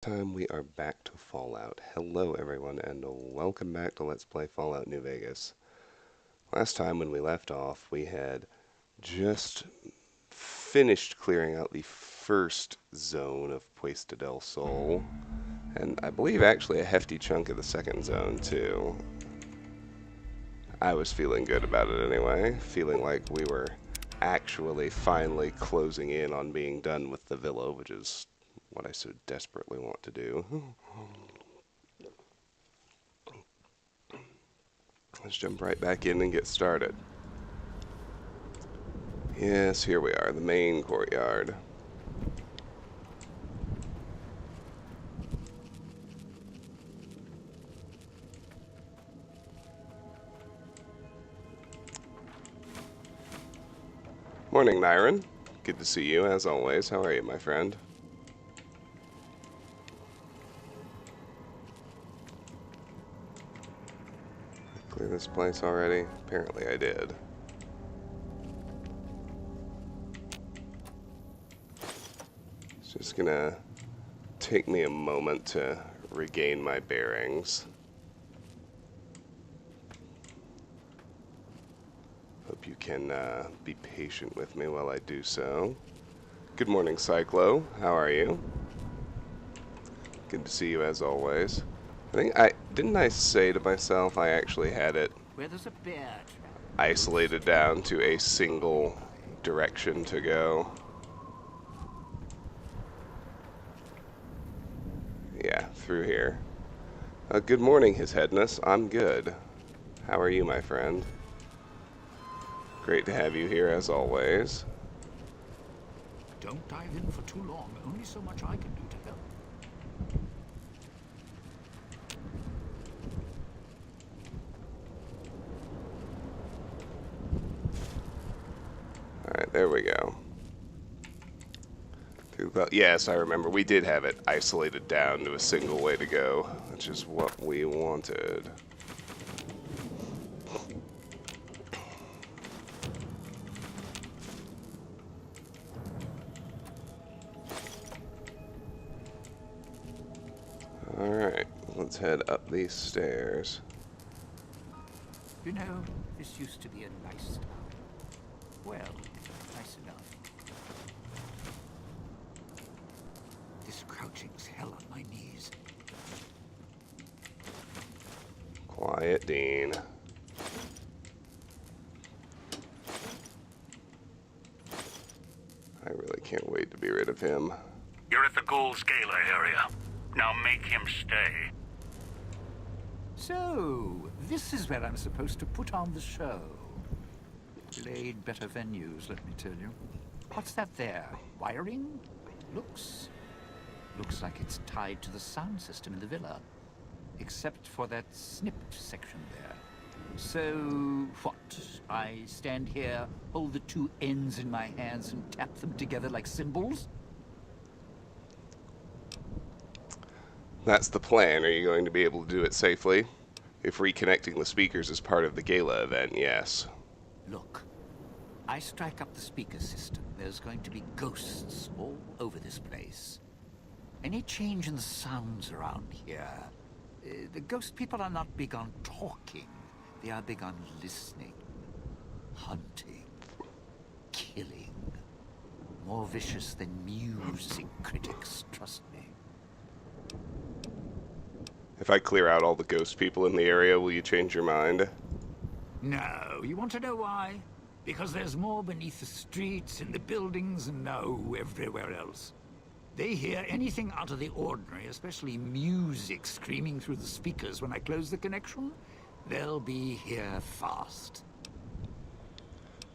Time we are back to Fallout. Hello everyone and welcome back to Let's Play Fallout New Vegas. Last time when we left off we had just finished clearing out the first zone of Puesta del Sol, and I believe actually a hefty chunk of the second zone too. I was feeling good about it anyway, feeling like we were actually finally closing in on being done with the villa, which is what I so desperately want to do. Let's jump right back in and get started. Yes, here we are, the main courtyard. Morning, Nyron. Good to see you, as always. How are you, my friend? Clear this place already? Apparently I did. It's just gonna take me a moment to regain my bearings. Hope you can be patient with me while I do so. Good morning, Cyclo. How are you? Good to see you as always. Didn't I say to myself I actually had it Where there's a bear trap. isolated down to a single direction to go? Yeah, through here. Good morning, His Headness. I'm good. How are you, my friend? Great to have you here as always. Don't dive in for too long. Only so much I can do to help. Alright, there we go. Yes, I remember. We did have it isolated down to a single way to go, which is what we wanted. Alright, let's head up these stairs. You know, this used to be a nice town. Well, nice enough. This crouching's hell on my knees. Quiet, Dean. I really can't wait to be rid of him. You're at the Ghouls Gala area. Now make him stay. So, this is where I'm supposed to put on the show. Played better venues, let me tell you. What's that there? Wiring? Looks like it's tied to the sound system in the villa. Except for that snipped section there. So, what? I stand here, hold the two ends in my hands and tap them together like cymbals? That's the plan. Are you going to be able to do it safely? If reconnecting the speakers is part of the Gala event, yes. Look, I strike up the speaker system. There's going to be ghosts all over this place. Any change in the sounds around here, the ghost people are not big on talking. They are big on listening, hunting, killing. More vicious than music critics, trust me. If I clear out all the ghost people in the area, will you change your mind? No, you want to know why? Because there's more beneath the streets, in the buildings, and no, everywhere else. They hear anything out of the ordinary, especially music screaming through the speakers when I close the connection. They'll be here fast.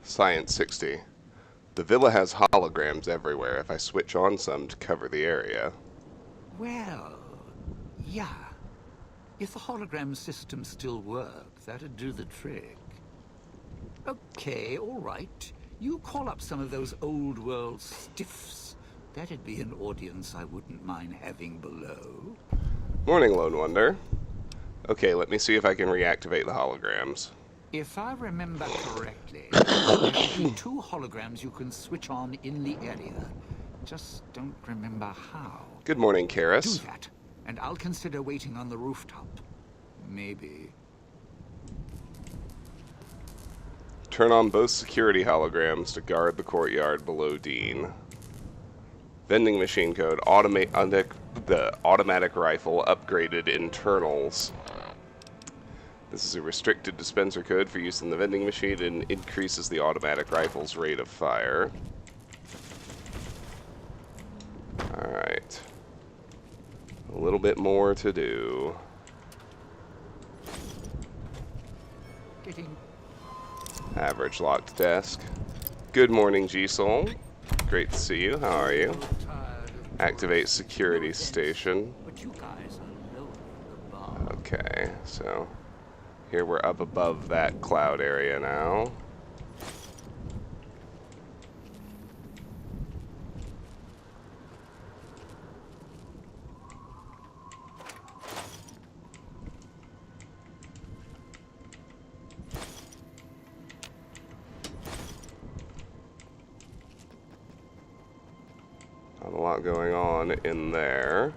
Science 60. The villa has holograms everywhere if I switch on some to cover the area. Well, yeah. If the hologram system still worked, that'd do the trick. Okay, all right. You call up some of those old world stiffs. That'd be an audience I wouldn't mind having below. Morning, Lone Wonder. Okay, let me see if I can reactivate the holograms. If I remember correctly, there should be two holograms you can switch on in the area. Just don't remember how. Good morning, Do Karis. that, and I'll consider waiting on the rooftop. Maybe. Turn on both security holograms to guard the courtyard below Dean. Vending machine code. The automatic rifle upgraded internals. This is a restricted dispenser code for use in the vending machine and increases the automatic rifle's rate of fire. Alright. A little bit more to do. Getting Average locked desk. Good morning, G-Soul. Great to see you. How are you? tired of Activate tourists. security No offense, station. but you guys are lowering the bar. Okay, so here we're up above that cloud area now. Not a lot going on in there.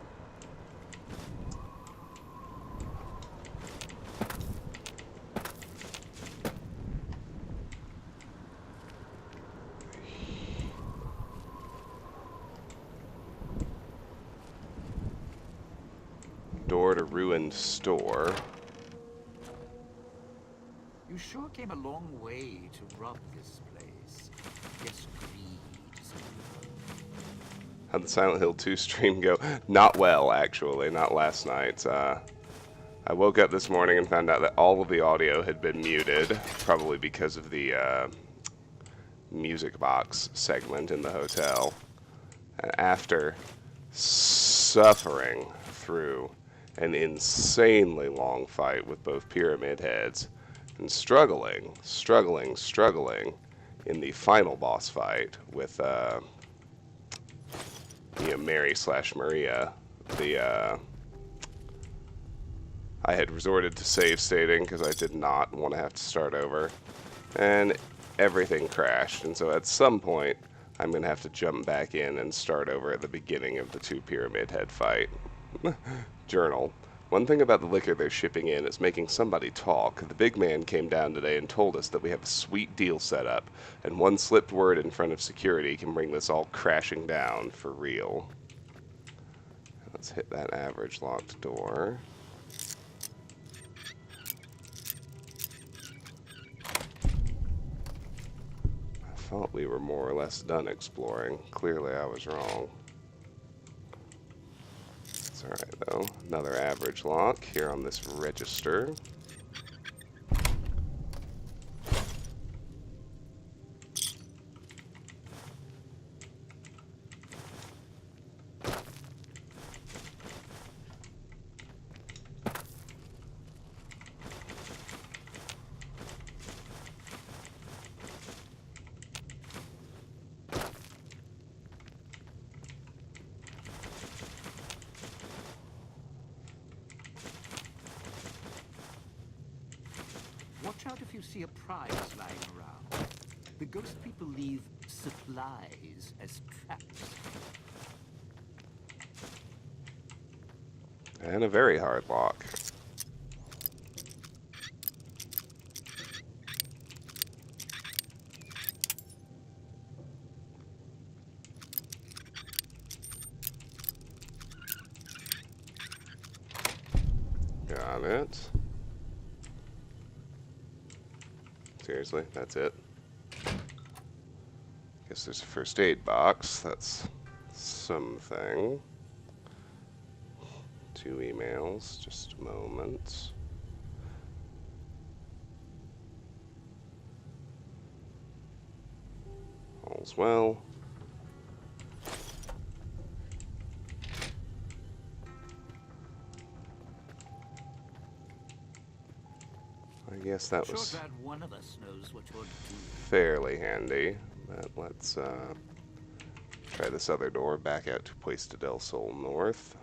Door to ruined store. You sure came a long way to rob this place. Guess greed is How'd the Silent Hill 2 stream go? Not well, actually. Not last night. I woke up this morning and found out that all of the audio had been muted, probably because of the music box segment in the hotel. And after suffering through an insanely long fight with both Pyramid Heads and struggling in the final boss fight with Mary / Maria, I had resorted to save stating because I did not want to have to start over, and everything crashed. And so at some point, I'm going to have to jump back in and start over at the beginning of the 2 Pyramid Head fight. Journal. One thing about the liquor they're shipping in is making somebody talk. The big man came down today and told us that we have a sweet deal set up, and one slipped word in front of security can bring this all crashing down for real. Let's hit that average locked door. I thought we were more or less done exploring. Clearly I was wrong. It's alright though. Another average lock here on this register. Watch out if you see a prize lying around. The ghost people leave supplies as traps. And a very hard lock. Got it. Seriously, that's it. Guess there's a first aid box. That's something. 2 emails, just a moment. All's well. I guess that was Sure glad one of us knows what you're doing. fairly handy. But let's try this other door back out to Puesta del Sol North.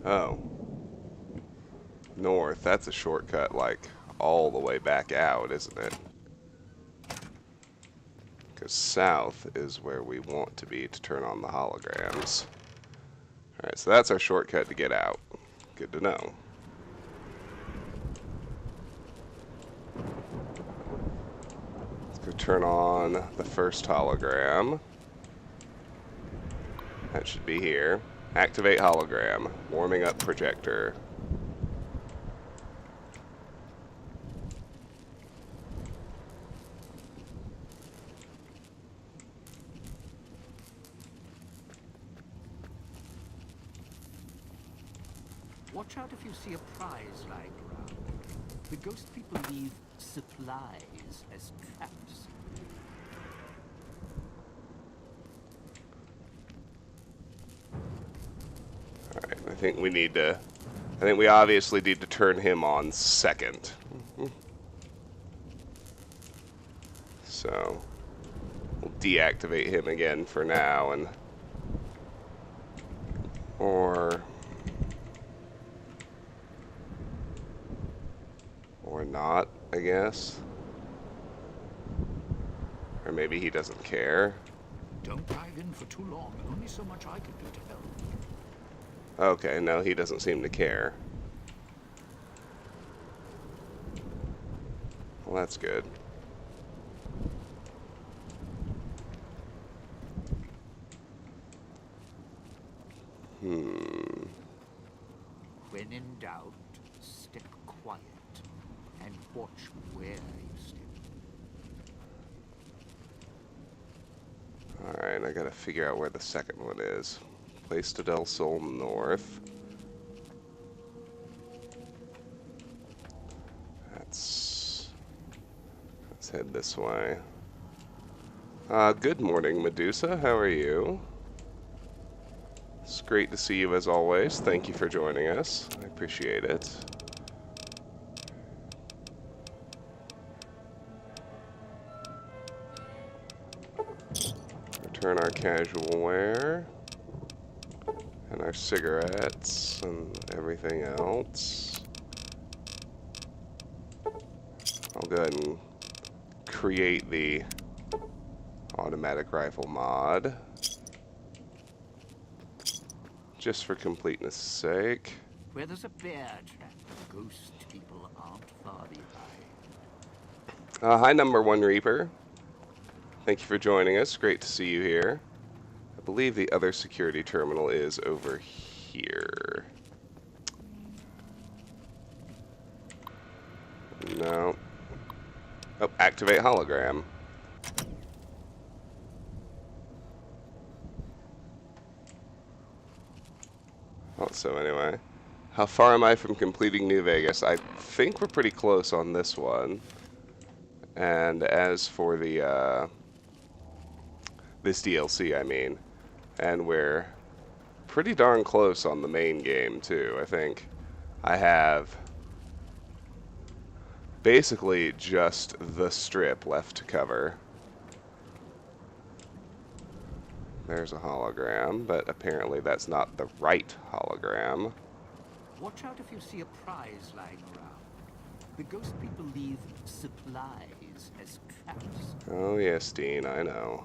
Oh. north. That's a shortcut, like, all the way back out, isn't it? Because south is where we want to be to turn on the holograms. Alright, so that's our shortcut to get out. Good to know. Let's go turn on the first hologram. That should be here. Activate hologram. Warming up projector. Watch out if you see a prize lying around. The ghost people leave supplies as traps. Alright, I think we obviously need to turn him on second. So, we'll deactivate him again for now, and... Or not, I guess. Or maybe he doesn't care. Don't dive in for too long. Only so much I can do to help. Okay, no, he doesn't seem to care. Well, that's good. When in doubt, step quiet and watch where you step. Alright, I gotta figure out where the second one is. Puesta del Sol north. Let's head this way. Good morning, Medusa. How are you? It's great to see you as always. Thank you for joining us. I appreciate it. Return our casual wear. And our cigarettes and everything else. I'll go ahead and create the automatic rifle mod. Just for completeness' sake. Where there's a bear trap, ghost people aren't far behind. Hi, number one Reaper. Thank you for joining us. Great to see you here. I believe the other security terminal is over here. No. Oh, activate hologram. So anyway, how far am I from completing New Vegas? I think we're pretty close on this one. And as for the this DLC, I mean, and we're pretty darn close on the main game too. I think I have basically just the strip left to cover. There's a hologram, but apparently that's not the right hologram. Watch out if you see a prize lying around. The ghost people leave supplies as traps. Oh yes, Dean, I know.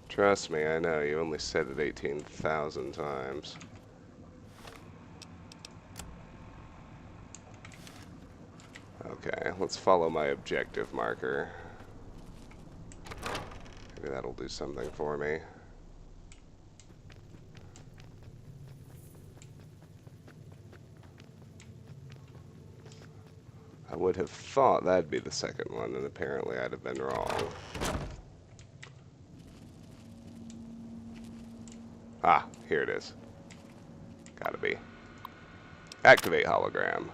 Trust me, I know. You only said it 18,000 times. Okay, let's follow my objective marker. Maybe that'll do something for me. I would have thought that'd be the second one, and apparently I'd have been wrong. Ah, here it is. Gotta be. Activate hologram.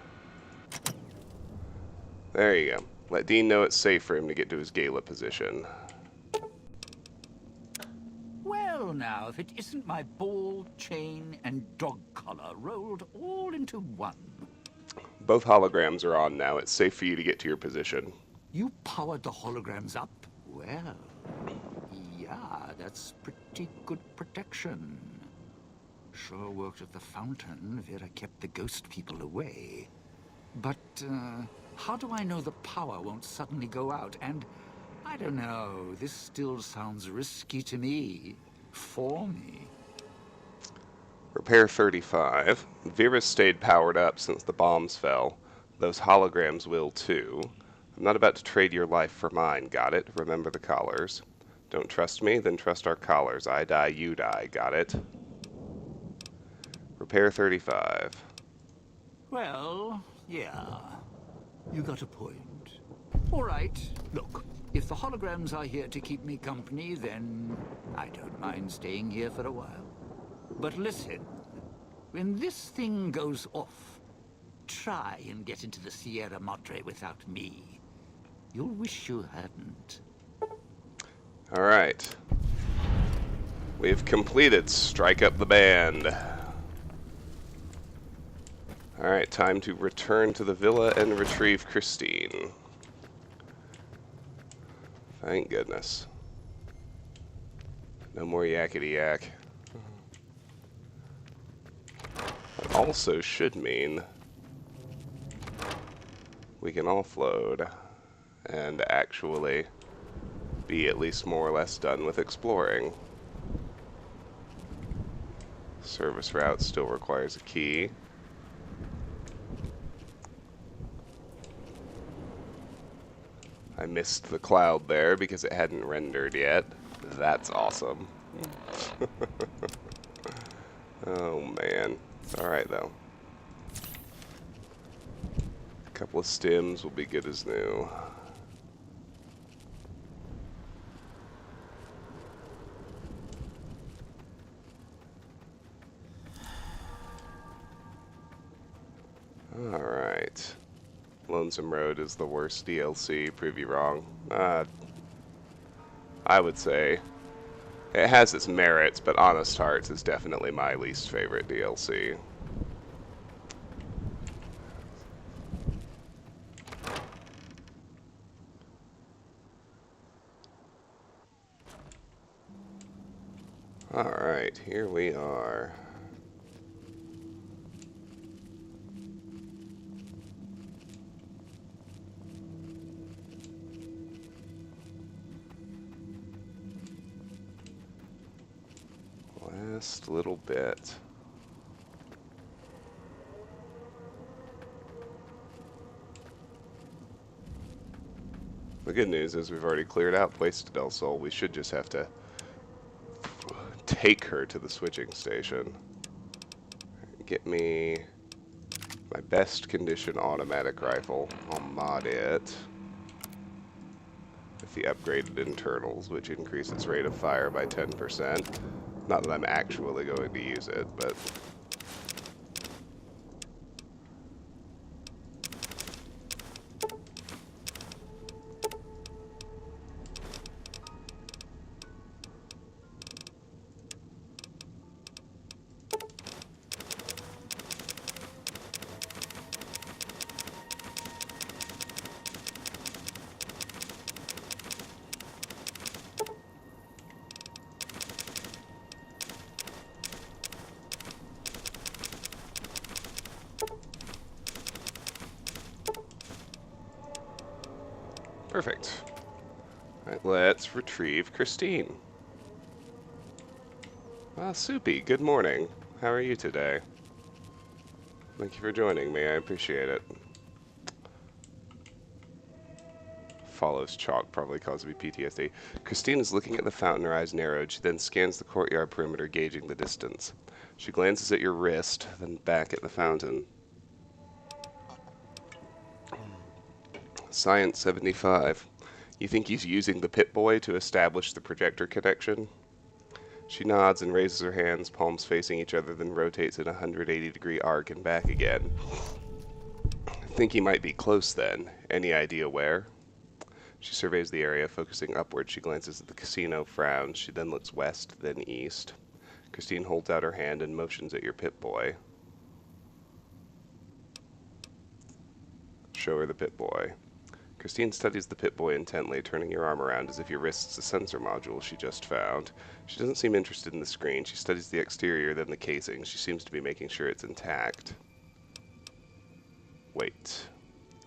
There you go. Let Dean know it's safe for him to get to his gala position. Well now, if it isn't my ball, chain, and dog collar rolled all into one. Both holograms are on now. It's safe for you to get to your position. You powered the holograms up? Well, yeah, that's pretty good protection. Sure worked at the fountain. Vera kept the ghost people away. But, how do I know the power won't suddenly go out? And, I don't know, this still sounds risky to me. For me. Repair 35. Vera's stayed powered up since the bombs fell. Those holograms will too. I'm not about to trade your life for mine, got it? Remember the collars. Don't trust me? Then trust our collars. I die, you die, got it? Repair 35. Well, yeah. You got a point. All right, look. If the holograms are here to keep me company, then I don't mind staying here for a while. But listen, when this thing goes off, try and get into the Sierra Madre without me. You'll wish you hadn't. Alright. We've completed Strike Up the Band. Alright, time to return to the villa and retrieve Christine. Thank goodness. No more yakety yak. That also should mean we can offload and actually be at least more or less done with exploring. Service route still requires a key. I missed the cloud there because it hadn't rendered yet. That's awesome. Oh man. It's alright though. A couple of stims will be good as new. Alright. Lonesome Road is the worst DLC. Prove you wrong. I would say it has its merits, but Honest Hearts is definitely my least favorite DLC. Alright, here we are. Last little bit. The good news is we've already cleared out Puesta del Sol. We should just have to take her to the switching station. Get me my best condition automatic rifle. I'll mod it with the upgraded internals, which increase its rate of fire by 10%. Not that I'm actually going to use it, but perfect. Alright, let's retrieve Christine. Ah, Soupy, good morning. How are you today? Thank you for joining me, I appreciate it. Follows chalk, probably caused me PTSD. Christine is looking at the fountain, her eyes narrowed. She then scans the courtyard perimeter, gauging the distance. She glances at your wrist, then back at the fountain. Science 75. You think he's using the Pip-Boy to establish the projector connection? She nods and raises her hands, palms facing each other, then rotates in a 180-degree arc and back again. I think he might be close then. Any idea where? She surveys the area, focusing upward. She glances at the casino, frowns. She then looks west, then east. Christine holds out her hand and motions at your Pip-Boy. Show her the Pip-Boy. Christine studies the Pip-Boy intently, turning your arm around as if your wrist's a sensor module she just found. She doesn't seem interested in the screen. She studies the exterior, then the casing. She seems to be making sure it's intact. Wait.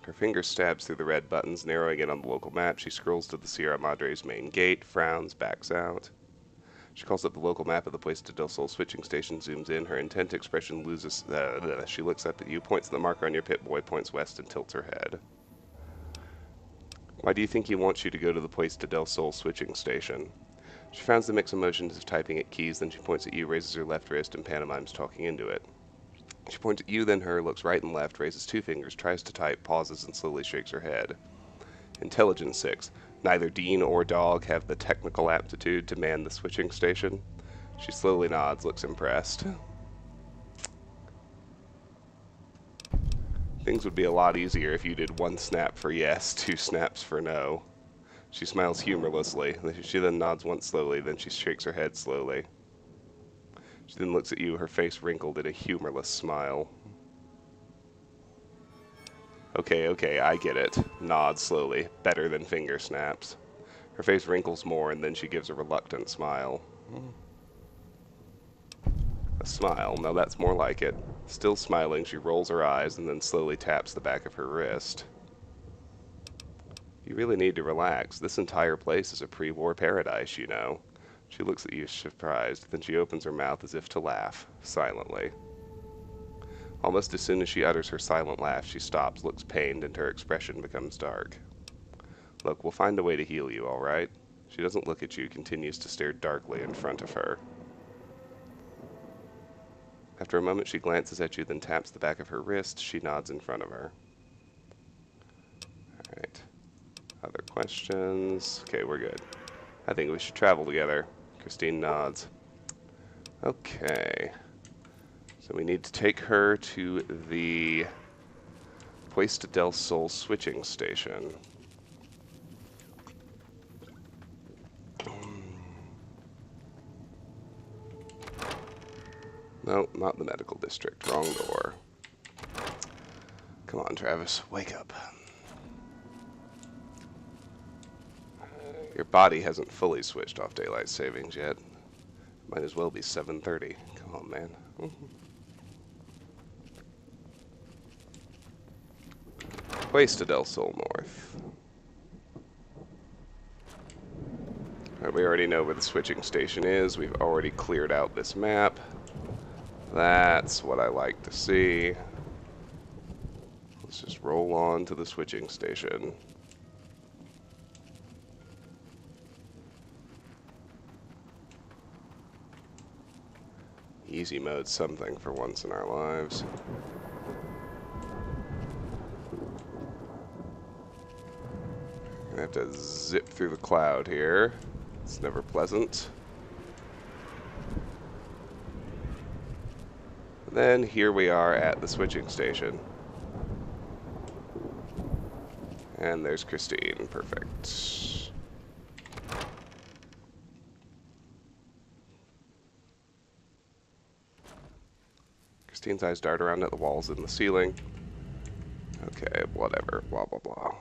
Her finger stabs through the red buttons, narrowing in on the local map. She scrolls to the Sierra Madre's main gate, frowns, backs out. She calls up the local map of the Puesta del Sol switching station, zooms in. Her intent expression loses. She looks up at you, points to the marker on your Pip-Boy, points west, and tilts her head. Why do you think he wants you to go to the Puesta del Sol switching station? She frowns the mix of motions of typing at keys, then she points at you, raises her left wrist, and pantomimes talking into it. She points at you, then her, looks right and left, raises two fingers, tries to type, pauses, and slowly shakes her head. Intelligence 6. Neither Dean or Dog have the technical aptitude to man the switching station. She slowly nods, looks impressed. Things would be a lot easier if you did one snap for yes, two snaps for no. She smiles humorlessly. She then nods once slowly, then she shakes her head slowly. She then looks at you, her face wrinkled in a humorless smile. Okay, I get it. Nods slowly. Better than finger snaps. Her face wrinkles more, and then she gives a reluctant smile. A smile. Now that's more like it. Still smiling, she rolls her eyes and then slowly taps the back of her wrist. You really need to relax. This entire place is a pre-war paradise, you know. She looks at you surprised, then she opens her mouth as if to laugh, silently. Almost as soon as she utters her silent laugh, she stops, looks pained, and her expression becomes dark. Look, we'll find a way to heal you, all right? She doesn't look at you, continues to stare darkly in front of her. After a moment, she glances at you, then taps the back of her wrist. She nods in front of her. All right. Other questions? Okay, we're good. I think we should travel together. Christine nods. Okay. So we need to take her to the Puesta del Sol switching station. No, not the medical district. Wrong door. Come on, Travis. Wake up. Your body hasn't fully switched off daylight savings yet. Might as well be 7:30. Come on, man. Puesta del Sol North. Alright, we already know where the switching station is. We've already cleared out this map. That's what I like to see. Let's just roll on to the switching station. Easy mode something for once in our lives. Gonna have to zip through the cloud here. It's never pleasant. And then here we are at the switching station. And there's Christine. Perfect. Christine's eyes dart around at the walls and the ceiling. Okay, whatever. Blah, blah, blah.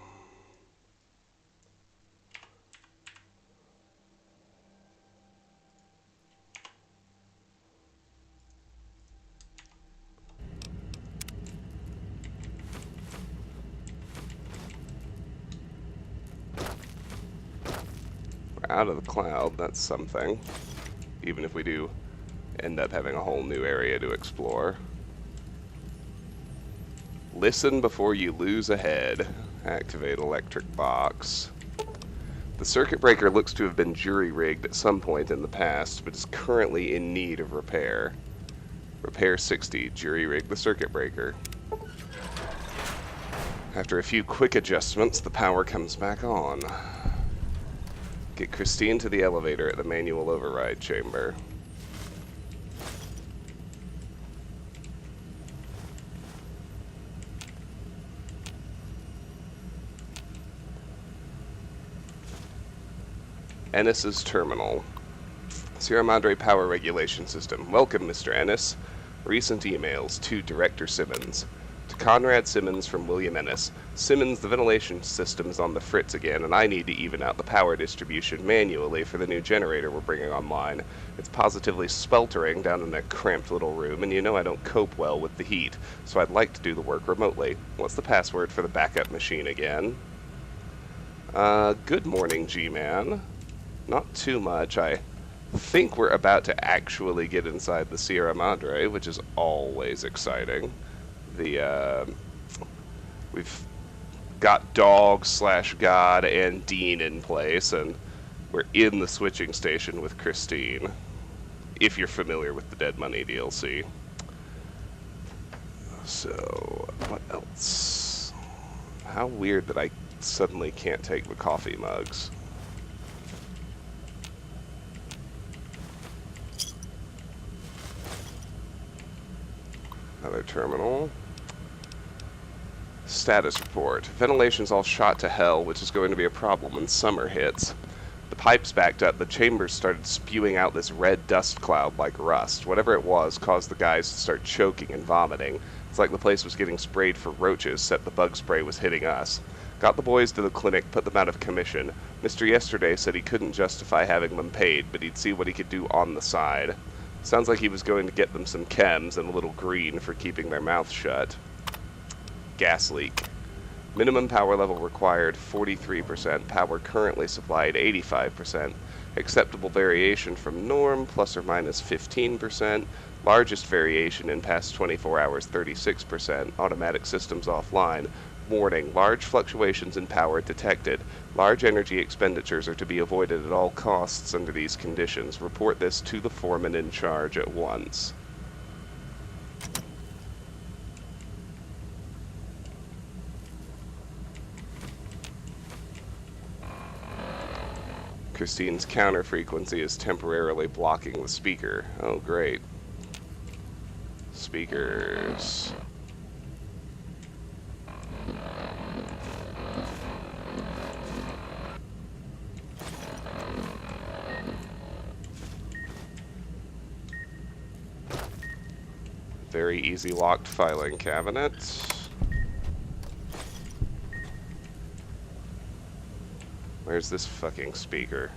We're out of the cloud. That's something. Even if we do end up having a whole new area to explore. Listen before you lose a head. Activate electric box. The circuit breaker looks to have been jury-rigged at some point in the past, but is currently in need of repair. Repair 60. Jury-rig the circuit breaker. After a few quick adjustments, the power comes back on. Get Christine to the elevator at the manual override chamber. Ennis's terminal. Sierra Madre Power Regulation System. Welcome, Mr. Ennis. Recent emails to Director Simmons. To Conrad Simmons from William Ennis. Simmons, the ventilation system is on the fritz again, and I need to even out the power distribution manually for the new generator we're bringing online. It's positively sweltering down in that cramped little room, and you know I don't cope well with the heat, so I'd like to do the work remotely. What's the password for the backup machine again? Good morning, G-Man. Not too much. I think we're about to actually get inside the Sierra Madre, which is always exciting. We've got Dog / God and Dean in place, and we're in the switching station with Christine, if you're familiar with the Dead Money DLC. So, what else? How weird that I suddenly can't take the coffee mugs. Another terminal. Status report. Ventilation's all shot to hell, which is going to be a problem when summer hits. The pipes backed up, the chambers started spewing out this red dust cloud like rust. Whatever it was caused the guys to start choking and vomiting. It's like the place was getting sprayed for roaches, except the bug spray was hitting us. Got the boys to the clinic, put them out of commission. Mr. Yesterday said he couldn't justify having them paid, but he'd see what he could do on the side. Sounds like he was going to get them some chems and a little green for keeping their mouths shut. Gas leak. Minimum power level required 43%, power currently supplied 85%, acceptable variation from norm plus or minus 15%, largest variation in past 24 hours 36%, automatic systems offline. Warning, large fluctuations in power detected. Large energy expenditures are to be avoided at all costs under these conditions. Report this to the foreman in charge at once. Christine's counter frequency is temporarily blocking the speaker. Oh, great. Speakers. Very easy locked filing cabinet. Where's this fucking speaker?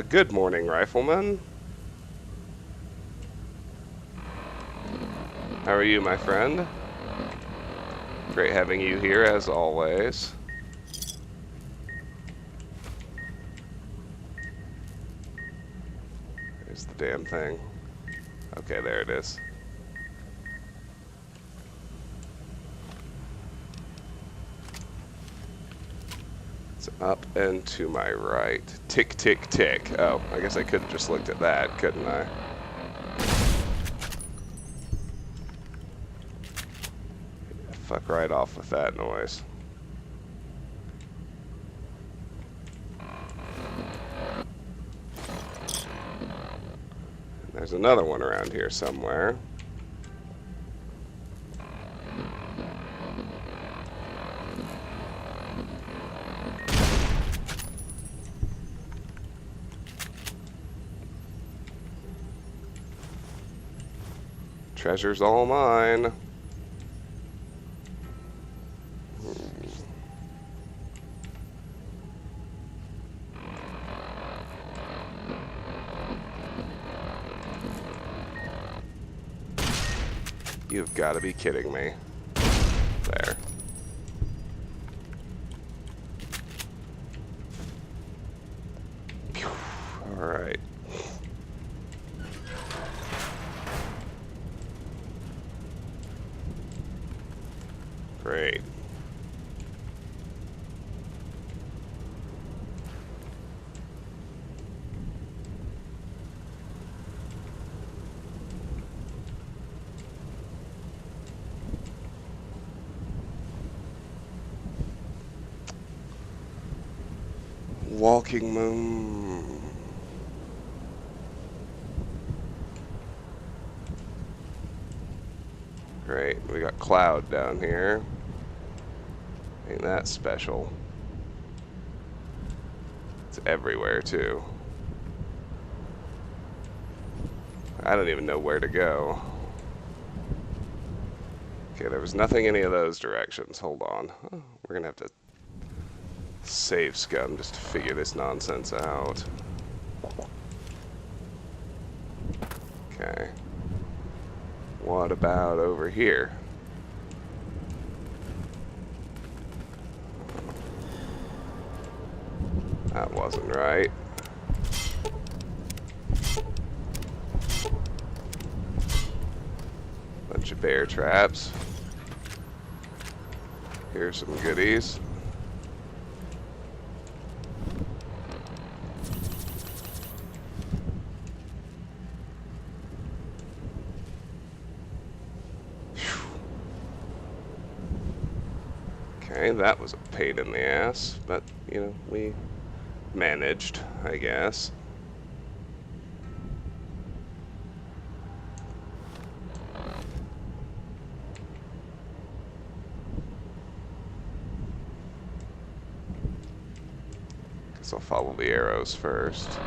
Good morning, Rifleman. How are you, my friend? Great having you here, as always. There's the damn thing. Okay, there it is. It's up and to my right. Tick, tick, tick. Oh, I guess I could have just looked at that, couldn't I? Fuck right off with that noise. There's another one around here somewhere. Treasure's all mine. You've got to be kidding me. There. All right. Great. Walking moon. Great. We got cloud down here. Ain't that special? It's everywhere, too. I don't even know where to go. Okay, there was nothing any of those directions. Hold on. Oh, we're gonna have to save scum just to figure this nonsense out. Okay. What about over here? That wasn't right. Bunch of bear traps. Here's some goodies. Okay, that was a pain in the ass, but, you know, we managed, I guess. Guess I'll follow the arrows first.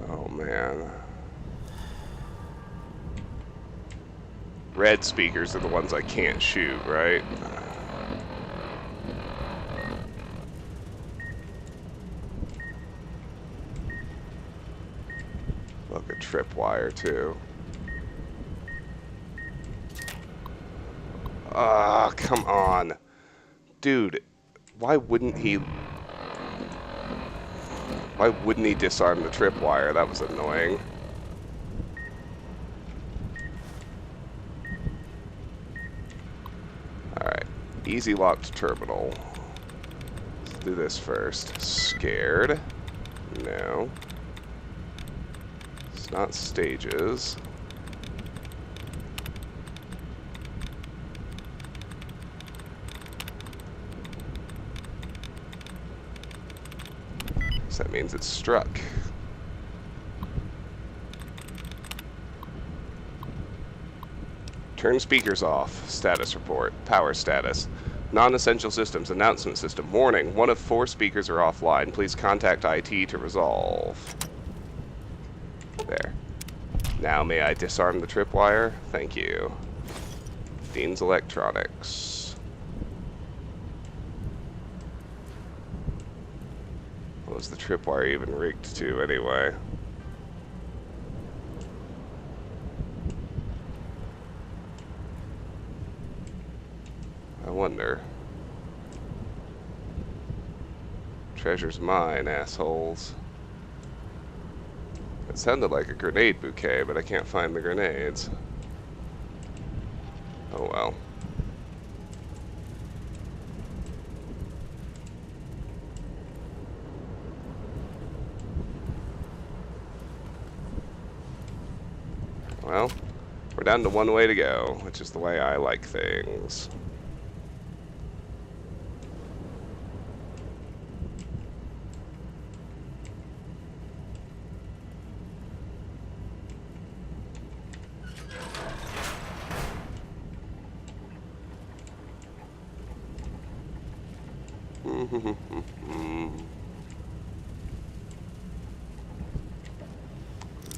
Oh, man. Red speakers are the ones I can't shoot, right? Look, a tripwire, too. Ah, come on. Dude, why wouldn't he disarm the tripwire? That was annoying. Alright, easy locked terminal. Let's do this first. Scared? No. It's not stages. So that means it's struck. Turn speakers off. Status report. Power status. Non-essential systems. Announcement system. Warning. 1 of 4 speakers are offline. Please contact IT to resolve. There. Now may I disarm the tripwire? Thank you. Dean's Electronics. What was the tripwire even rigged to anyway? I wonder. Treasure's mine, assholes. It sounded like a grenade bouquet, but I can't find the grenades. Oh well. Well, we're down to one way to go, which is the way I like things.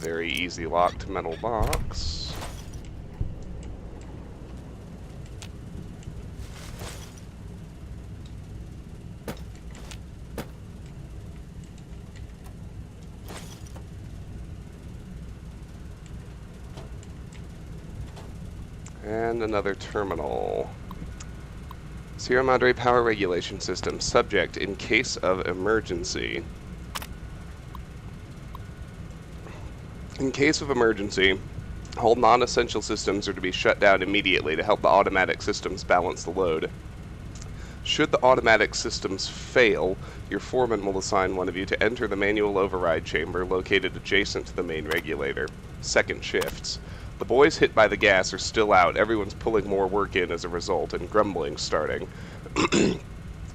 Very easy locked metal box. And another terminal. Sierra Madre power regulation system subject in case of emergency. In case of emergency, all non-essential systems are to be shut down immediately to help the automatic systems balance the load. Should the automatic systems fail, your foreman will assign one of you to enter the manual override chamber located adjacent to the main regulator. Second shifts. The boys hit by the gas are still out. Everyone's pulling more work in as a result, and grumbling's starting.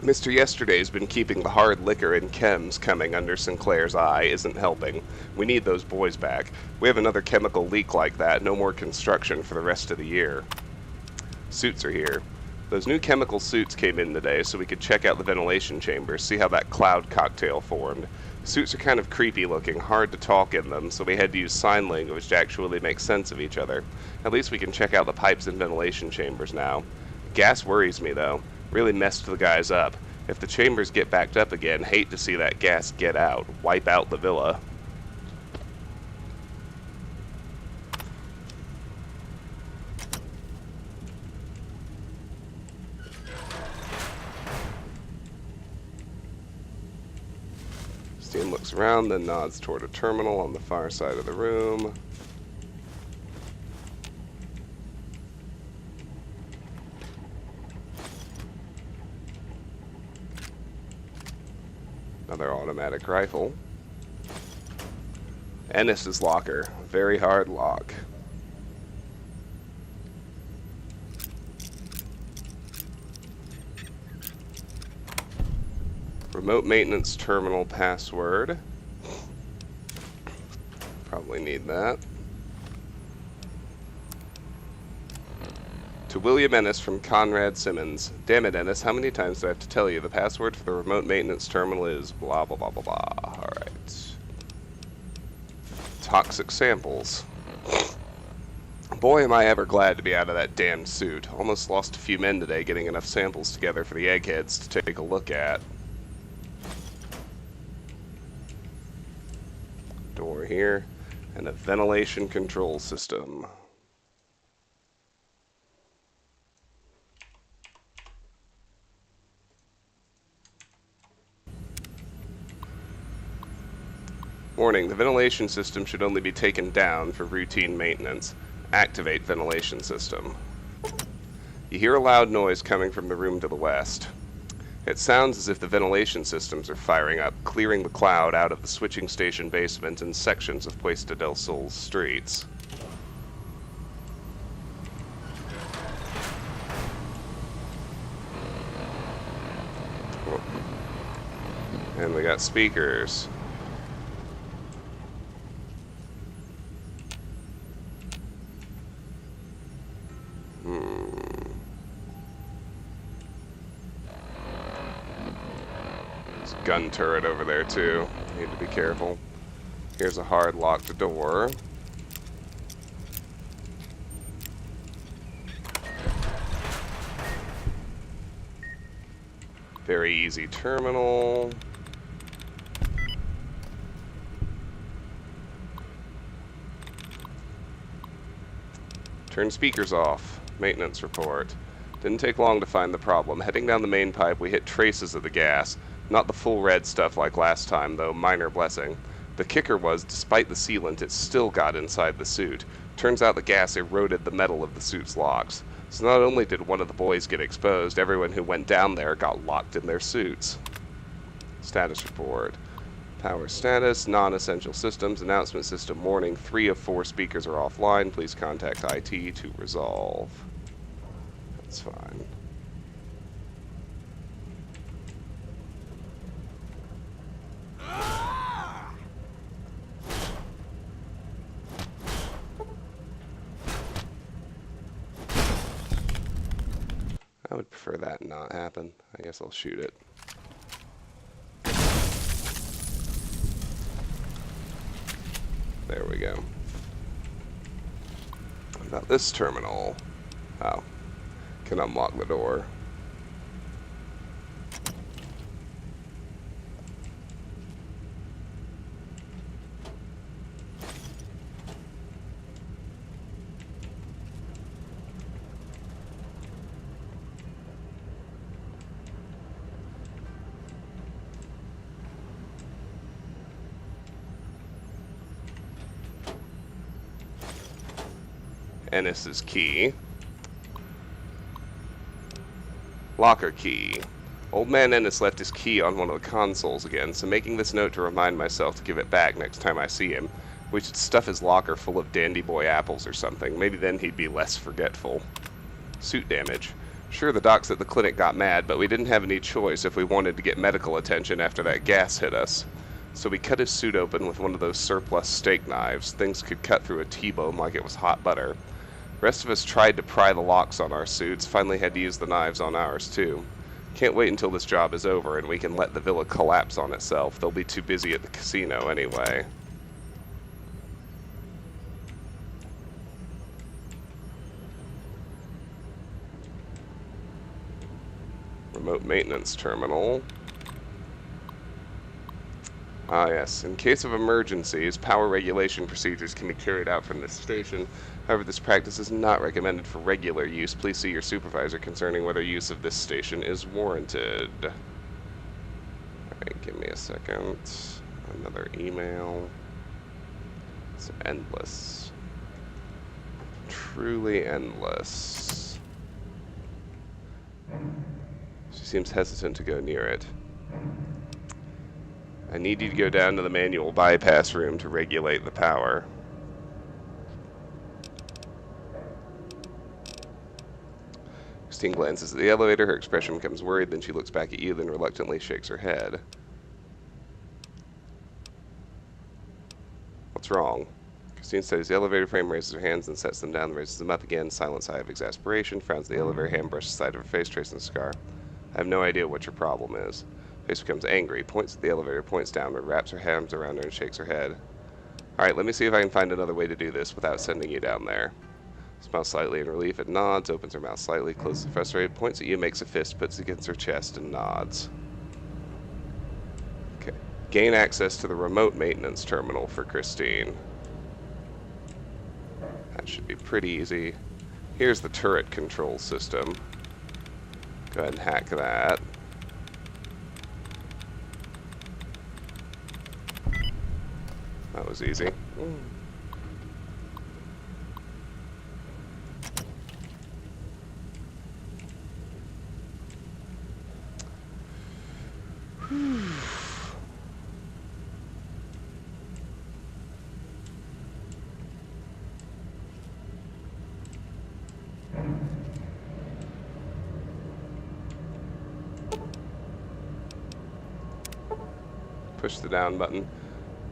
Mr. Yesterday's been keeping the hard liquor and chems coming under Sinclair's eye isn't helping. We need those boys back. We have another chemical leak like that. No more construction for the rest of the year. Suits are here. Those new chemical suits came in today so we could check out the ventilation chambers, see how that cloud cocktail formed. Suits are kind of creepy looking, hard to talk in them, so we had to use sign language to actually make sense of each other. At least we can check out the pipes and ventilation chambers now. Gas worries me, though. Really messed the guys up. If the chambers get backed up again, hate to see that gas get out. Wipe out the villa. Steam looks around, then nods toward a terminal on the far side of the room. Another automatic rifle. Ennis's locker. Very hard lock. Remote maintenance terminal password. Probably need that. To William Ennis from Conrad Simmons. Damn it, Ennis, how many times do I have to tell you the password for the remote maintenance terminal is blah blah blah blah blah. Alright. Toxic samples. Boy, am I ever glad to be out of that damned suit. Almost lost a few men today getting enough samples together for the eggheads to take a look at. Door here, and a ventilation control system. Warning, the ventilation system should only be taken down for routine maintenance. Activate ventilation system. You hear a loud noise coming from the room to the west. It sounds as if the ventilation systems are firing up, clearing the cloud out of the switching station basement and sections of Puesta del Sol's streets. And we got speakers. Gun turret over there too. Need to be careful. Here's a hard locked door. Very easy terminal. Turn speakers off. Maintenance report. Didn't take long to find the problem. Heading down the main pipe, we hit traces of the gas. Not the full red stuff like last time, though, minor blessing. The kicker was, despite the sealant, it still got inside the suit. Turns out the gas eroded the metal of the suit's locks. So not only did one of the boys get exposed, everyone who went down there got locked in their suits. Status report. Power status, non-essential systems, announcement system warning, 3 of 4 speakers are offline. Please contact IT to resolve. That's fine. I would prefer that not happen. I guess I'll shoot it. There we go. What about this terminal? Oh. Can unlock the door. Ennis's key. Locker key. Old man Ennis left his key on one of the consoles again, so making this note to remind myself to give it back next time I see him. We should stuff his locker full of Dandy Boy apples or something. Maybe then he'd be less forgetful. Suit damage. Sure, the docs at the clinic got mad, but we didn't have any choice if we wanted to get medical attention after that gas hit us. So we cut his suit open with one of those surplus steak knives. Things could cut through a T-bone like it was hot butter. The rest of us tried to pry the locks on our suits, finally had to use the knives on ours too. Can't wait until this job is over and we can let the villa collapse on itself. They'll be too busy at the casino anyway. Remote maintenance terminal. Ah, yes. In case of emergencies, power regulation procedures can be carried out from this station. However, this practice is not recommended for regular use. Please see your supervisor concerning whether use of this station is warranted. Alright, give me a second. Another email. It's endless. Truly endless. She seems hesitant to go near it. I need you to go down to the manual bypass room to regulate the power. Christine glances at the elevator. Her expression becomes worried. Then she looks back at you, then reluctantly shakes her head. What's wrong? Christine studies the elevator frame, raises her hands, then sets them down, raises them up again. Silent sigh of exasperation. Frowns at the elevator, hand brushes the side of her face, tracing the scar. I have no idea what your problem is. Face becomes angry, points at the elevator, points downward, wraps her hands around her, and shakes her head. Alright, let me see if I can find another way to do this without sending you down there. Smiles slightly in relief and nods, opens her mouth slightly, closes frustrated, points at you, makes a fist, puts it against her chest, and nods. Okay. Gain access to the remote maintenance terminal for Christine. That should be pretty easy. Here's the turret control system. Go ahead and hack that. That was easy. Push the down button.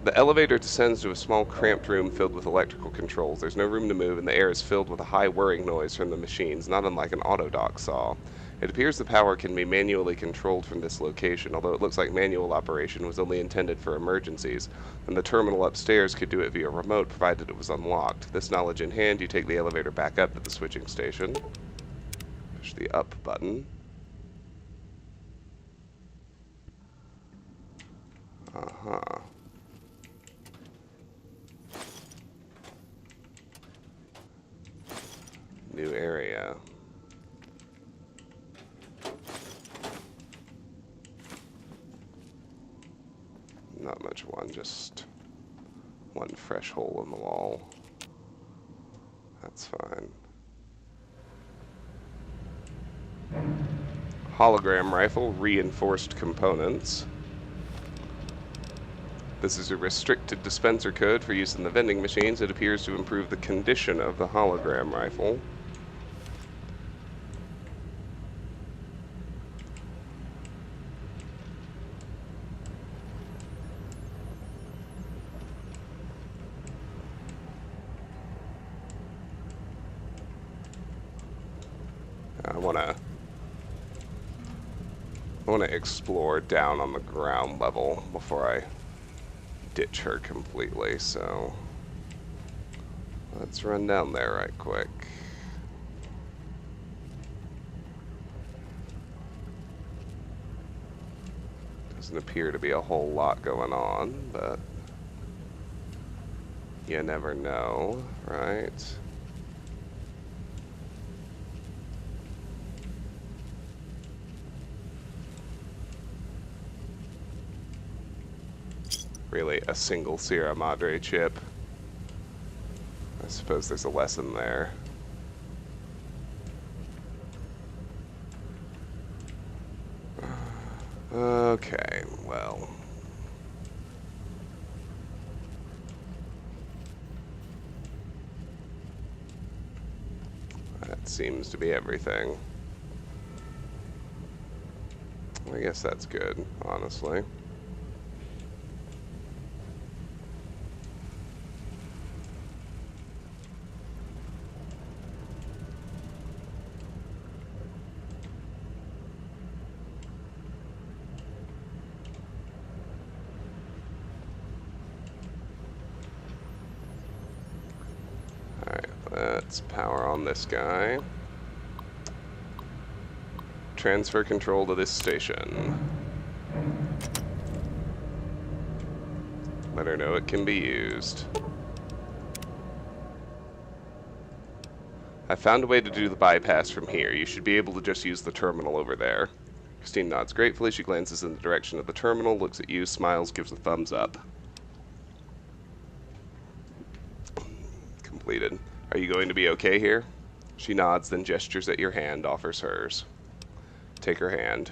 The elevator descends to a small cramped room filled with electrical controls. There's no room to move, and the air is filled with a high whirring noise from the machines, not unlike an autodock saw. It appears the power can be manually controlled from this location, although it looks like manual operation was only intended for emergencies, and the terminal upstairs could do it via remote provided it was unlocked. This knowledge in hand, you take the elevator back up to the switching station. Push the up button. Uh-huh. New area. Not much one, just one fresh hole in the wall. That's fine. Hologram rifle, reinforced components. This is a restricted dispenser code for use in the vending machines. It appears to improve the condition of the hologram rifle. I want to explore down on the ground level before I ditch her completely, so let's run down there right quick. Doesn't appear to be a whole lot going on, but you never know, right? Really, a single Sierra Madre chip. I suppose there's a lesson there. Okay, well. That seems to be everything. I guess that's good, honestly. Let's power on this guy. Transfer control to this station. Let her know it can be used. I found a way to do the bypass from here. You should be able to just use the terminal over there. Christine nods gratefully. She glances in the direction of the terminal, looks at you, smiles, gives a thumbs up. Completed. Are you going to be okay here? She nods, then gestures at your hand, offers hers. Take her hand.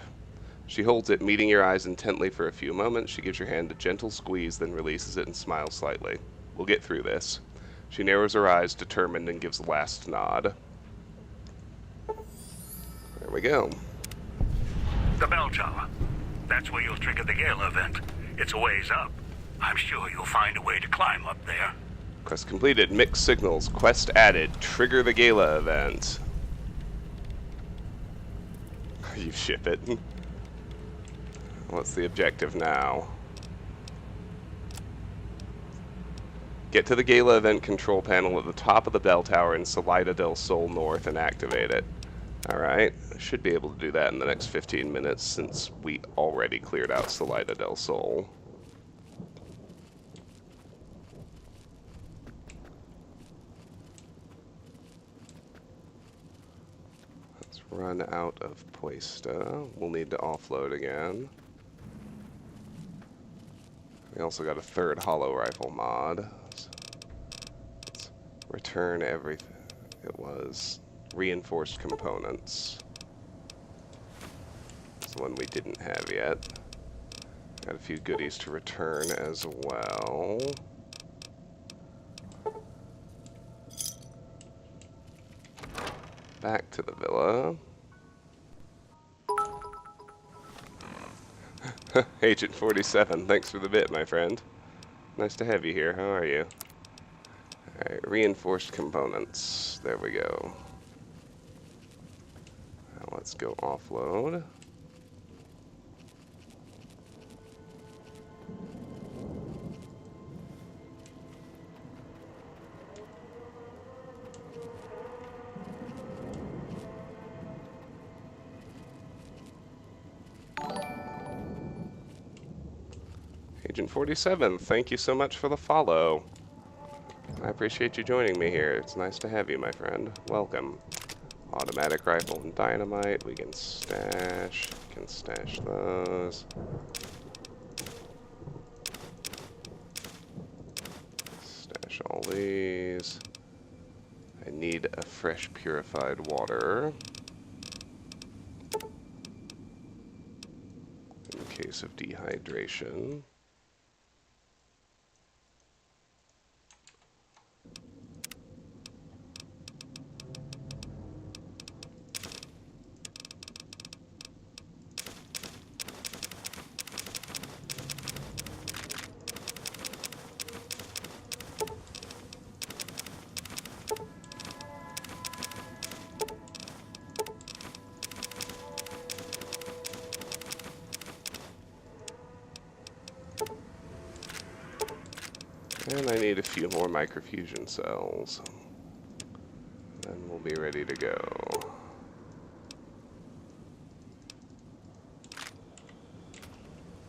She holds it, meeting your eyes intently for a few moments. She gives your hand a gentle squeeze, then releases it and smiles slightly. We'll get through this. She narrows her eyes, determined, and gives a last nod. There we go. The bell tower. That's where you'll trigger the Gala event. It's a ways up. I'm sure you'll find a way to climb up there. Quest completed. Mixed signals. Quest added. Trigger the Gala event. You ship it. What's the objective now? Get to the Gala event control panel at the top of the bell tower in Salida del Sol North and activate it. Alright, I should be able to do that in the next 15 minutes since we already cleared out Salida del Sol. Let's run out of Puesta. We'll need to offload again. We also got a third hollow rifle mod. So let's return everything. It was reinforced components. It's the one we didn't have yet. Got a few goodies to return as well. Back to the villa. Agent 47, thanks for the bit, my friend. Nice to have you here. How are you? Alright, reinforced components. There we go. Now let's go offload. Agent 47, thank you so much for the follow. I appreciate you joining me here. It's nice to have you, my friend. Welcome. Automatic rifle and dynamite. We can stash those. Stash all these. I need a fresh purified water. In case of dehydration. And I need a few more microfusion cells. Then we'll be ready to go.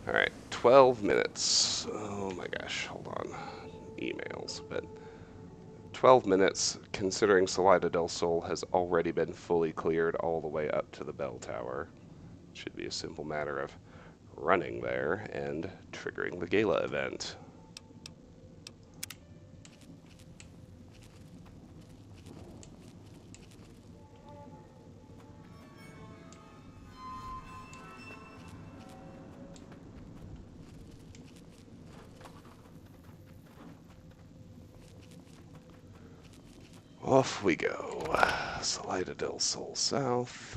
Alright, 12 minutes. Oh my gosh, hold on. Emails, but 12 minutes, considering Salida del Sol has already been fully cleared all the way up to the bell tower. Should be a simple matter of running there and triggering the Gala event. Off we go. Salida del Sol South.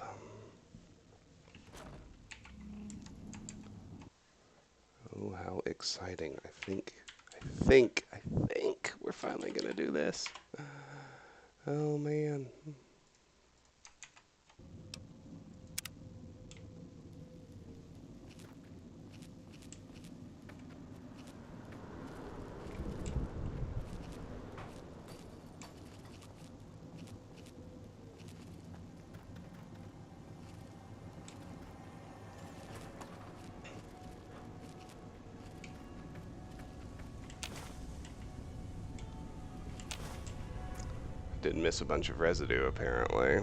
Oh, how exciting. I think we're finally gonna do this. Oh man. Didn't miss a bunch of residue, apparently.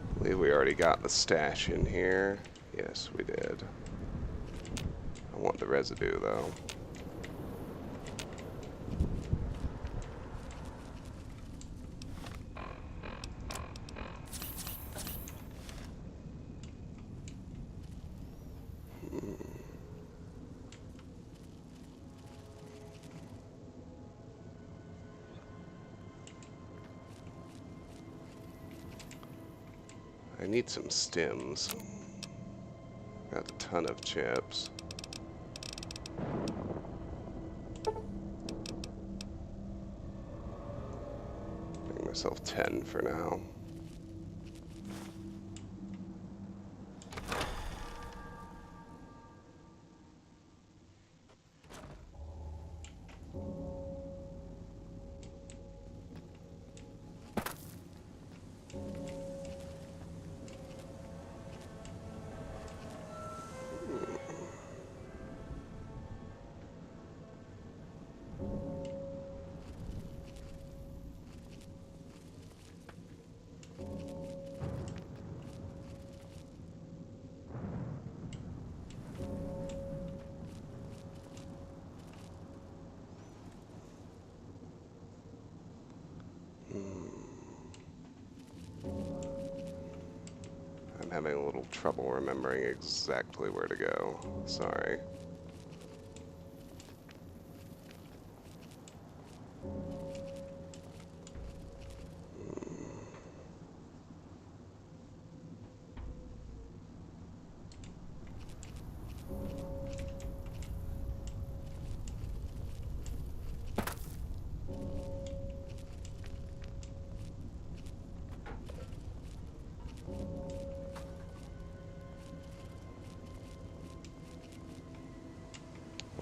I believe we already got the stash in here. Yes, we did. I want the residue, though. I need some stems. Got a ton of chips. Make myself 10 for now. I'm having a little trouble remembering exactly where to go. Sorry.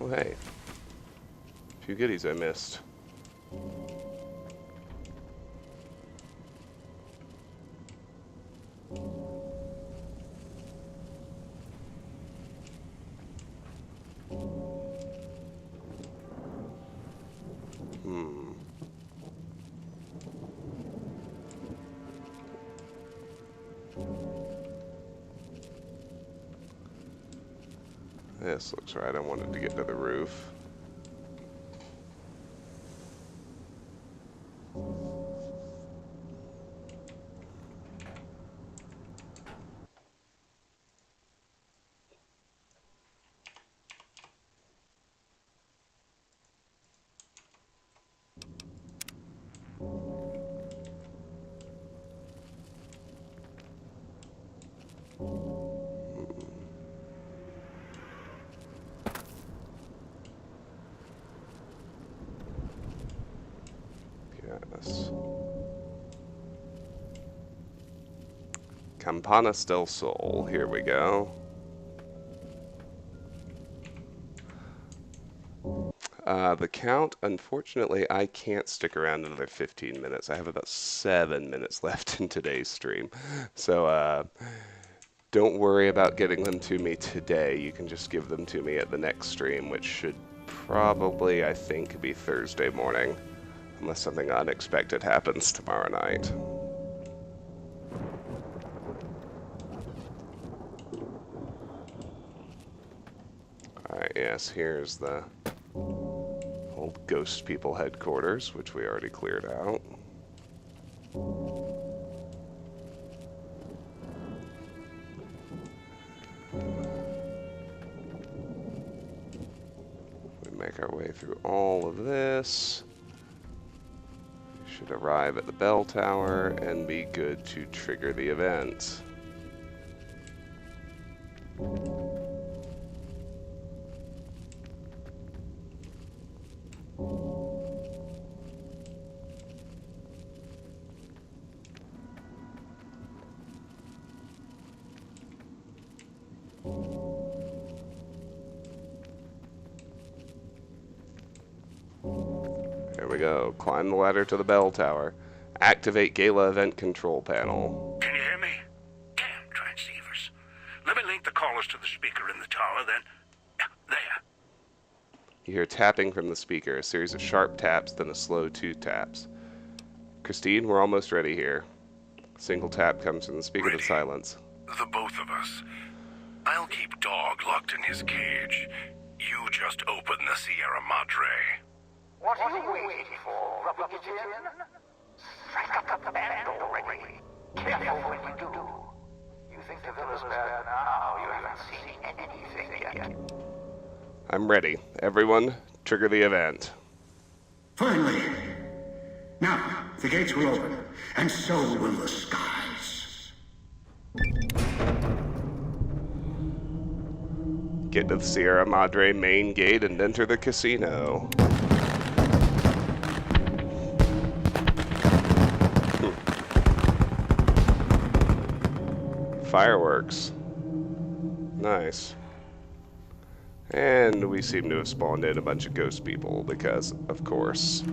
Oh, hey. A few goodies I missed. This looks right. I wanted to get to the roof. Yes. Campana del Sol. Here we go. The count, unfortunately, I can't stick around another 15 minutes. I have about 7 minutes left in today's stream. So, don't worry about getting them to me today. You can just give them to me at the next stream, which should probably, I think, be Thursday morning. Unless something unexpected happens tomorrow night. Alright, yes, here's the old Ghost People headquarters, which we already cleared out. We make our way through all of this. We should arrive at the bell tower and be good to trigger the event. There we go. Climb the ladder to the bell tower. Activate Gala Event control panel. Can you hear me? Damn transceivers. Let me link the callers to the speaker in the tower, then... There. You hear tapping from the speaker, a series of sharp taps, then a slow 2 taps. Christine, we're almost ready here. A single tap comes from the speaker to silence. The both of us. I'll keep Dog locked in his cage. You just open the Sierra Madre. What are you waiting for? Rubbing it in? Strike up the band already. Careful when you do. You think the villa's bad now? You haven't seen anything yet. I'm ready. Everyone, trigger the event. Finally! Now, the gates will open, and so will the skies. Get to the Sierra Madre main gate and enter the casino. Fireworks. Nice. And we seem to have spawned in a bunch of ghost people because, of course,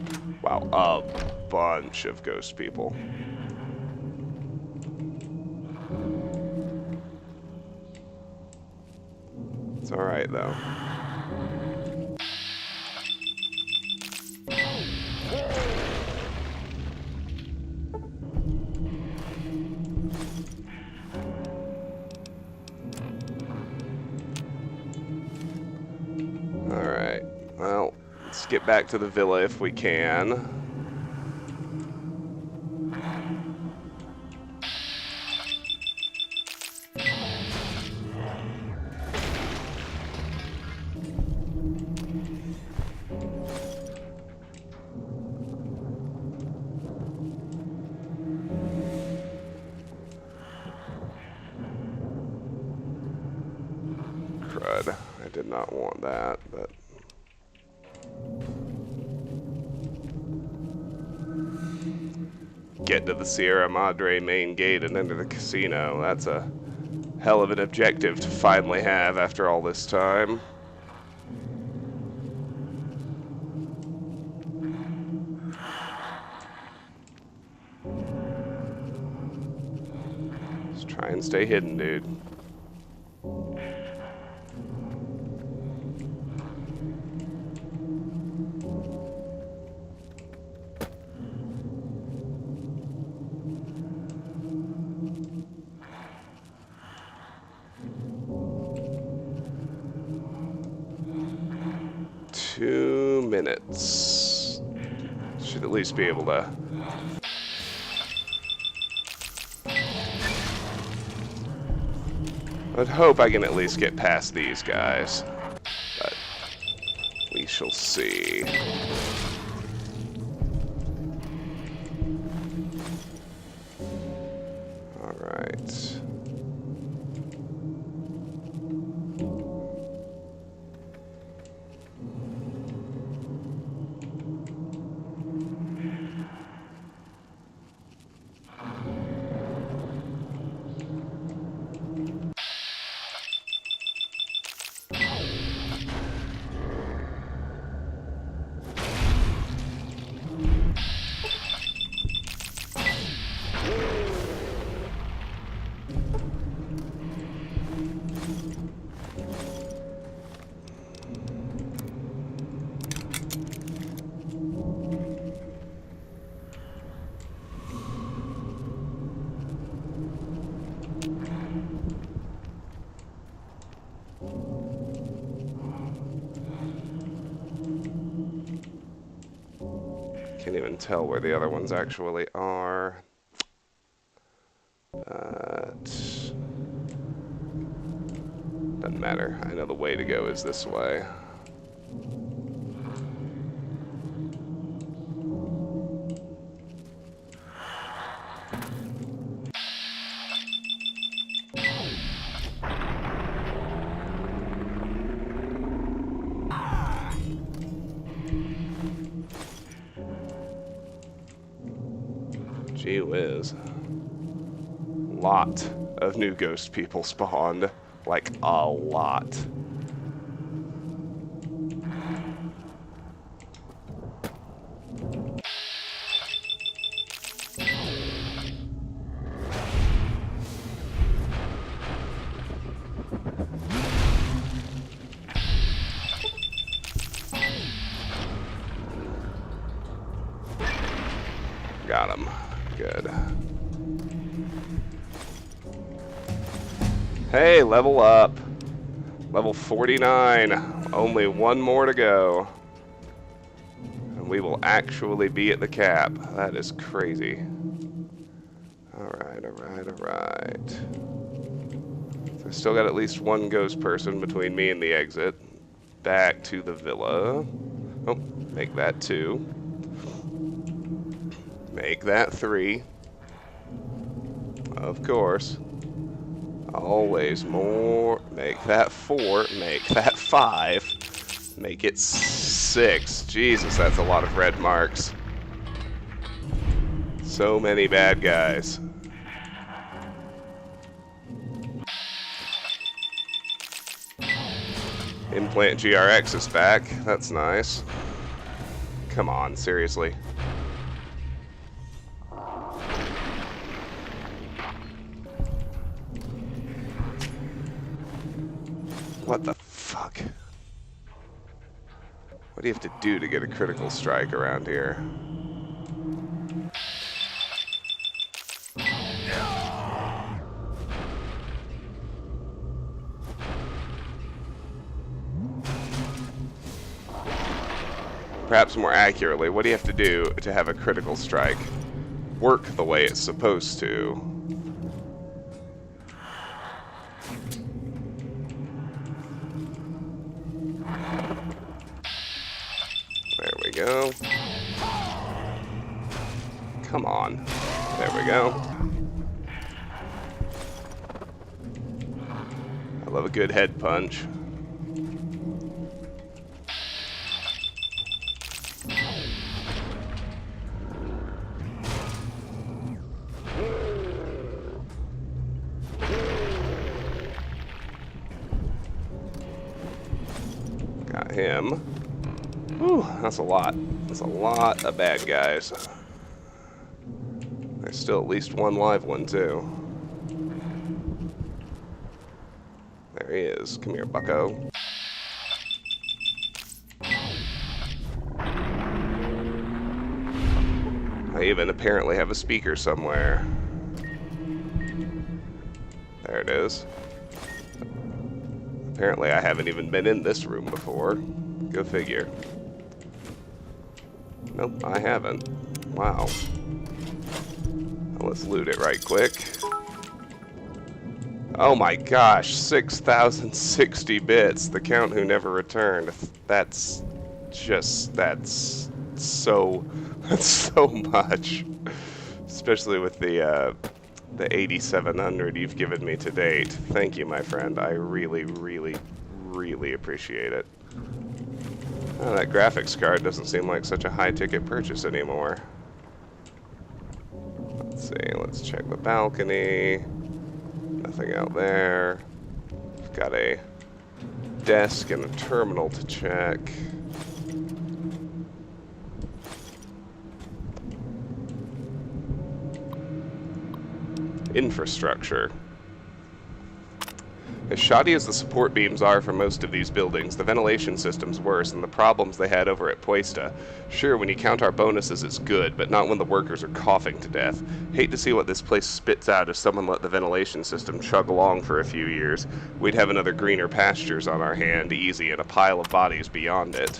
wow, a bunch of ghost people. It's alright, though. Alright, well, let's get back to the villa if we can. Crud. I did not want that, but... Get to the Sierra Madre main gate and enter the casino. That's a hell of an objective to finally have after all this time. Just try and stay hidden, dude. Minutes. Should at least be able to. I'd hope I can at least get past these guys, but we shall see. All right. Can't even tell where the other ones actually are. But doesn't matter. I know the way to go is this way. Gee whiz. Lot of new ghost people spawned. Like, a lot. Got him. Good. Hey, level up. Level 49. Only one more to go. And we will actually be at the cap. That is crazy. Alright, alright, alright. So I still got at least one ghost person between me and the exit. Back to the villa. Oh, make that 2. Make that 3. Of course. Always more. Make that 4. Make that 5. Make it 6. Jesus, that's a lot of red marks. So many bad guys. Implant GRX is back. That's nice. Come on, seriously. What the fuck? What do you have to do to get a critical strike around here? Perhaps more accurately, what do you have to do to have a critical strike work the way it's supposed to? There we go. Come on. There we go. I love a good head punch. Got him. Whew, that's a lot. That's a lot of bad guys. There's still at least one live one, too. There he is. Come here, bucko. I even apparently have a speaker somewhere. There it is. Apparently I haven't even been in this room before. Go figure. Nope, I haven't. Wow. Well, let's loot it right quick. Oh my gosh, 6,060 bits. The count who never returned. That's so much. Especially with the 8,700 you've given me to date. Thank you, my friend. I really, really, really appreciate it. Oh, that graphics card doesn't seem like such a high-ticket purchase anymore. Let's see, let's check the balcony. Nothing out there. We've got a desk and a terminal to check. Infrastructure. As shoddy as the support beams are for most of these buildings, the ventilation system's worse and the problems they had over at Puesta. Sure, when you count our bonuses it's good, but not when the workers are coughing to death. Hate to see what this place spits out if someone let the ventilation system chug along for a few years. We'd have another greener pastures on our hand, easy, and a pile of bodies beyond it.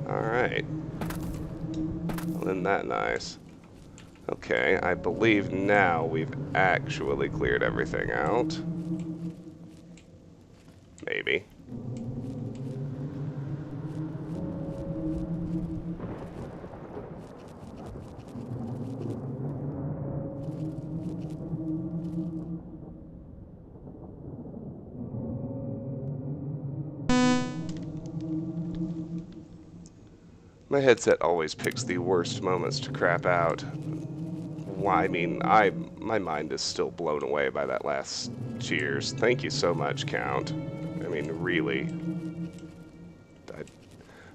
Alright. Well, isn't that nice? Okay, I believe now we've actually cleared everything out. Maybe. My headset always picks the worst moments to crap out. I mean, my mind is still blown away by that last cheers. Thank you so much, Count. I mean, really.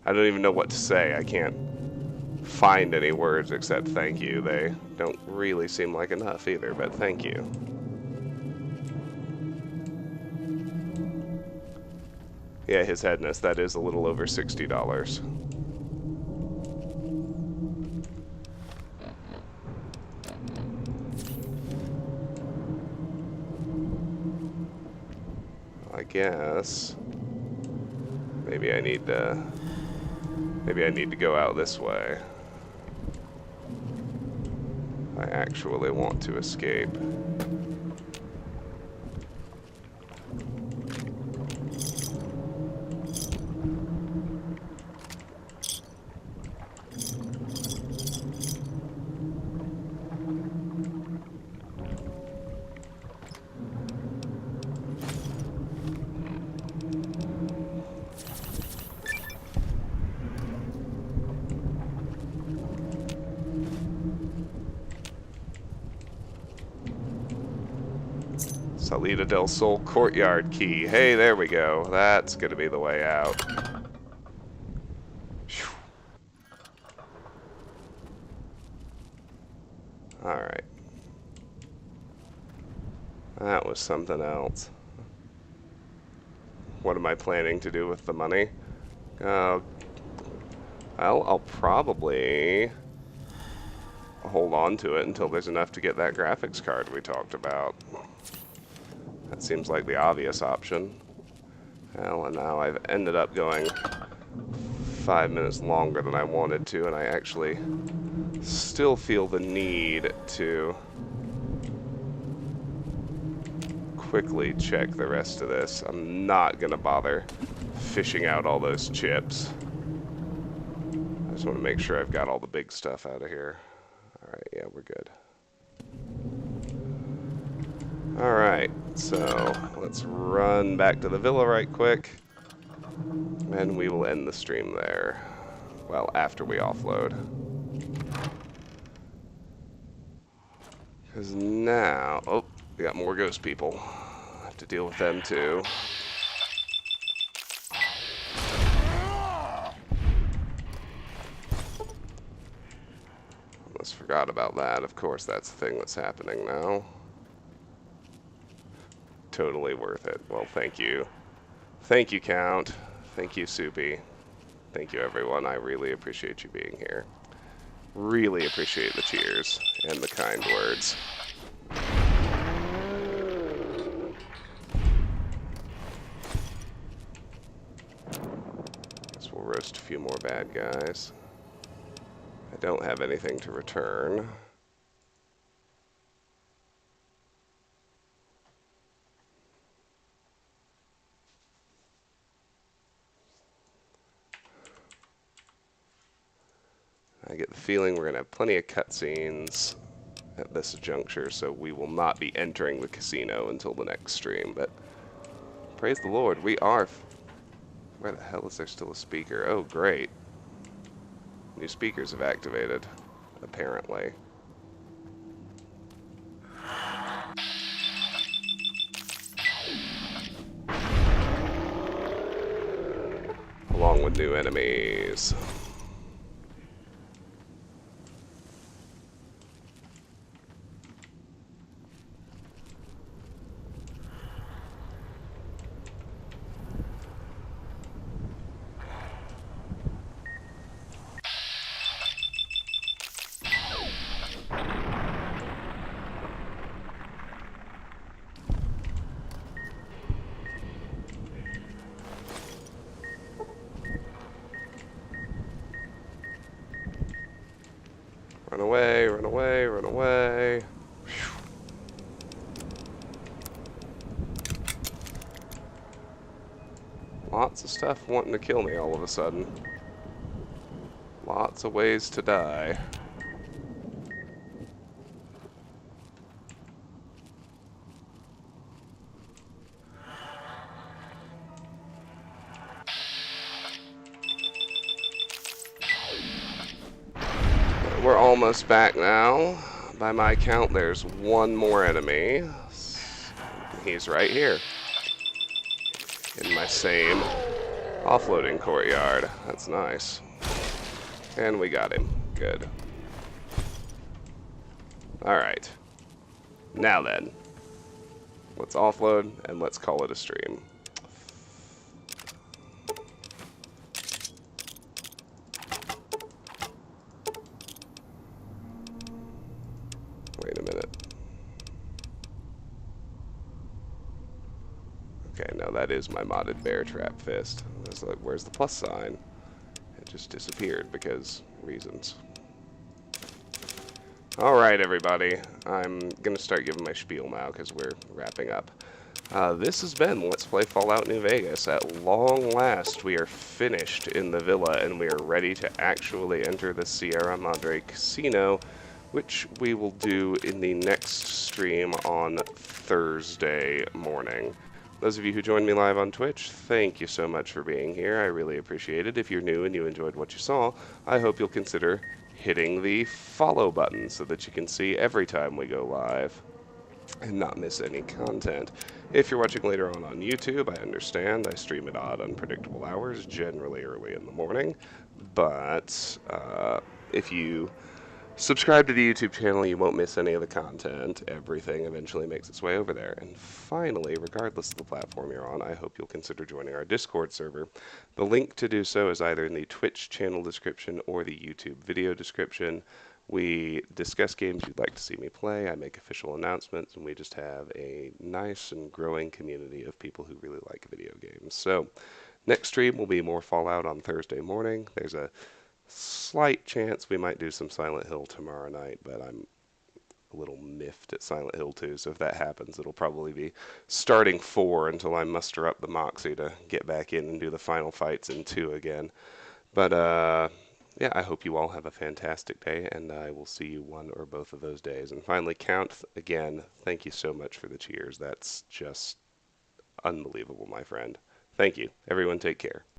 I don't even know what to say. I can't find any words except thank you. They don't really seem like enough either, but thank you. Yeah, His Headness, that is a little over $60. guess maybe I need to go out this way. I actually want to escape. Salida del Sol courtyard key. Hey, there we go. That's gonna be the way out. Alright. That was something else. What am I planning to do with the money? Well, I'll probably hold on to it until there's enough to get that graphics card we talked about. That seems like the obvious option. Well, and now I've ended up going 5 minutes longer than I wanted to, and I actually still feel the need to quickly check the rest of this. I'm not gonna bother fishing out all those chips. I just want to make sure I've got all the big stuff out of here. Alright, yeah, we're good. Alright, so let's run back to the villa right quick, and we will end the stream there. Well, after we offload. Because now... Oh, we got more ghost people. I have to deal with them too. Almost forgot about that. Of course, that's the thing that's happening now. Totally worth it. Well, thank you. Thank you, Count. Thank you, Soupy. Thank you, everyone. I really appreciate you being here. Really appreciate the cheers and the kind words. Guess we'll roast a few more bad guys. I don't have anything to return. I get the feeling we're going to have plenty of cutscenes at this juncture, so we will not be entering the casino until the next stream, but praise the Lord, we are... Where the hell is there still a speaker? Oh, great. New speakers have activated, apparently. Along with new enemies. Run away, run away, run away. Whew. Lots of stuff wanting to kill me all of a sudden. Lots of ways to die. We're almost back now. By my count, there's one more enemy. He's right here. In my same offloading courtyard. That's nice. And we got him. Good. Alright. Now then. Let's offload and let's call it a stream. Wait a minute. Okay, no, that is my modded bear trap fist. I was like, where's the plus sign? It just disappeared because reasons. Alright, everybody. I'm going to start giving my spiel now because we're wrapping up. This has been Let's Play Fallout New Vegas. At long last, we are finished in the villa and we are ready to actually enter the Sierra Madre Casino, which we will do in the next stream on Thursday morning. Those of you who joined me live on Twitch, thank you so much for being here. I really appreciate it. If you're new and you enjoyed what you saw, I hope you'll consider hitting the follow button so that you can see every time we go live and not miss any content. If you're watching later on YouTube, I understand I stream at odd, unpredictable hours, generally early in the morning, but if you subscribe to the YouTube channel, you won't miss any of the content. Everything eventually makes its way over there. And finally, regardless of the platform you're on, I hope you'll consider joining our Discord server. The link to do so is either in the Twitch channel description or the YouTube video description. We discuss games you'd like to see me play, I make official announcements, and we just have a nice and growing community of people who really like video games. So, next stream will be more Fallout on Thursday morning. There's a slight chance we might do some Silent Hill tomorrow night, but I'm a little miffed at Silent Hill 2, so if that happens, it'll probably be starting 4 until I muster up the moxie to get back in and do the final fights in 2 again. But, yeah, I hope you all have a fantastic day, and I will see you one or both of those days. And finally, Count, again, thank you so much for the cheers. That's just unbelievable, my friend. Thank you. Everyone take care.